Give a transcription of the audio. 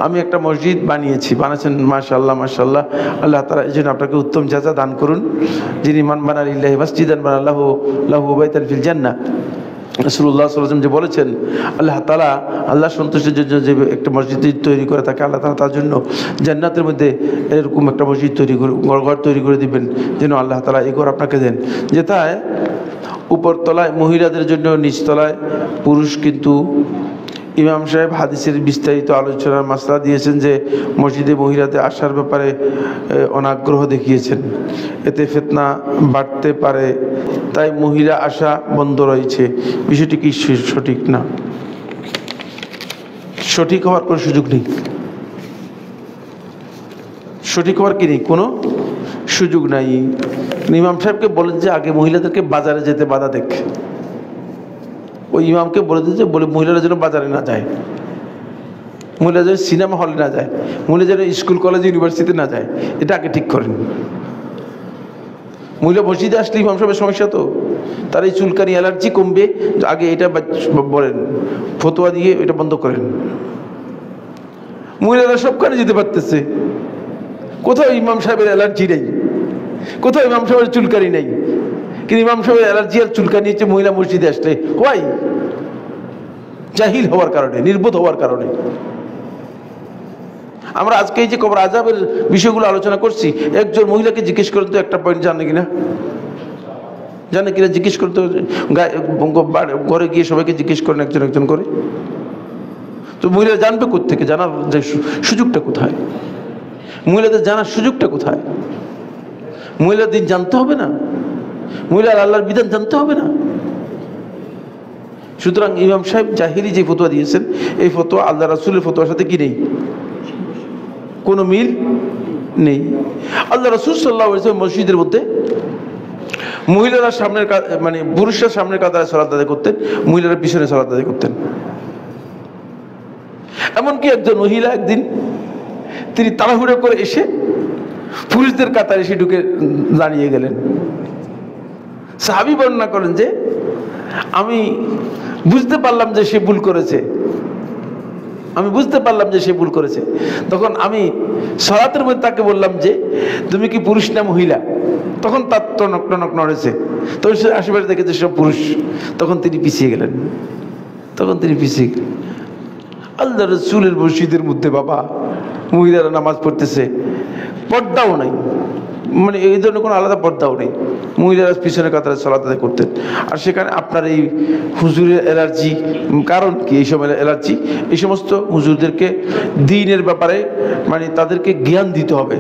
আমি একটা মসজিদ বানাচ্ছেন, মাশাআল্লাহ মাশাআল্লাহ, আল্লাহ তাআলা এই জন্য আপনাকে উত্তম জাযা দান করুন। যিনি মান বানা লিল্লাহি মাসজিদান বানাল্লাহু লাহু বাইতান ফিল জান্নাহ, রাসূলুল্লাহ সাল্লাল্লাহু আলাইহি ওয়াসাল্লাম যে বলেছেন, আল্লাহ তাআলা আল্লাহ সন্তুষ্টির জন্য যে একটা মসজিদ তৈরি করে থাকে, আল্লাহ তাআলা তার জন্য জান্নাতের মধ্যে এরকম একটা মসজিদ ঘর তৈরি করে দিবেন, যেন আল্লাহ তাআলা এই ঘর আপনাকে দেন, যেটায় উপরতলায় মহিলাদের জন্য, নিচতলায় পুরুষ। কিন্তু ইমাম সাহেব হাদিসের বিস্তারিত আলোচনার মাসলা দিয়েছেন যে মসজিদে মহিলাদের আসার ব্যাপারে অনাগ্রহ দেখিয়েছেন, এতে ফিতনা বাড়তে পারে, তাই মহিলা আসা বন্ধ রয়েছে। বিষয়টি কি সঠিক? না, সঠিক হওয়ার কোনো সুযোগ নেই, সঠিক হওয়ার কি নেই, কোনো সুযোগ নাই। ইমাম সাহেবকে বলেন যে আগে মহিলাদেরকে বাজারে যেতে বাধা দেখ, ওই ইমামকে বলে দিয়েছে, বলে মহিলারা যেন বাজারে না যায়, মহিলা যেন সিনেমা হলে না যায়, মহিলা যেন স্কুল কলেজ ইউনিভার্সিটিতে না যায়, এটা আগে ঠিক করেন। মহিলা মসজিদে আসলে ইমাম সাহেবের সমস্যা তো, তার এই চুলকানি অ্যালার্জি কমবে, আগে এটা বলেন, ফতোয়া দিয়ে এটা বন্ধ করেন। মহিলারা সবখানে যেতে পারতেছে, কোথাও ইমাম সাহেবের অ্যালার্জি নেই, কোথাও ইমাম সাহেবের চুলকানি নেই, কিন্তু ইমাম সাহেবের অ্যালার্জি আর চুলকানি হচ্ছে মহিলা মসজিদে আসলে। হোয়াই? জাহিল হওয়ার কারণে, নির্বোধ হওয়ার কারণে। আমরা আজকে এই যে কবর আযাবের বিষয়গুলো আলোচনা করছি, একজন মহিলাকে জিজ্ঞেস করেন তো একটা পয়েন্ট জানে কিনা, জানে কিনা জিজ্ঞেস করতে, ঘরে গিয়ে সবাইকে জিজ্ঞেস করেন একজন একজন করে, তো মহিলা জানবে কোত্থেকে? জানার যে সুযোগটা কোথায়? মহিলাদের জানার সুযোগটা কোথায়? মহিলার দিন জানতে হবে না? মহিলার আল্লাহর বিধান জানতে হবে না? সুতরাং ইমাম সাহেব জাহিলি যে ফতোয়া দিয়েছেন, এই ফতোয়া আল্লাহ রাসূলের ফতোয়ার সাথে কি নেই, কোনো মিল নেই। আল্লাহ রাসূল সাল্লাল্লাহু আলাইহি ওয়াসাল্লাম মসজিদের মধ্যে মহিলারা সামনের, মানে পুরুষরা সামনের কাতারে সালাত আদায় করতেন, মহিলারা পিছনে সালাত আদায় করতেন। এমনকি একজন মহিলা একদিন তিনি তাড়াহুড়ো করে এসে পুরুষদের কাতারে এসে ঢুকে দাঁড়িয়ে গেলেন। সাহাবী বর্ণনা করেন যে আমি বুঝতে পারলাম যে সে ভুল করেছে, আমি বুঝতে পারলাম যে সে ভুল করেছে। তখন আমি সালাতের মধ্যে তাকে বললাম যে তুমি কি পুরুষ না মহিলা? তখন তার টনক টনক নড়েছে, তখন সে আশেপাশে দেখেছে সব পুরুষ, তখন তিনি পিছিয়ে গেলেন, তখন তিনি পিছিয়ে গেলেন। আল্লাহ রাসূলের মসজিদের মধ্যে বাবা মহিলারা নামাজ পড়তেছে, পর্দাও নাই, মানে এই ধরনের কোনো আলাদা পর্দাও নেই, মহিলারা পিছনে কাতারে সালাত আদায় করতেন। আর সেখানে আপনার এই হুজুরের অ্যালার্জি, কারণ কি এই সময় অ্যালার্জি? এই সমস্ত হুজুরদেরকে দ্বীনের ব্যাপারে মানে তাদেরকে জ্ঞান দিতে হবে।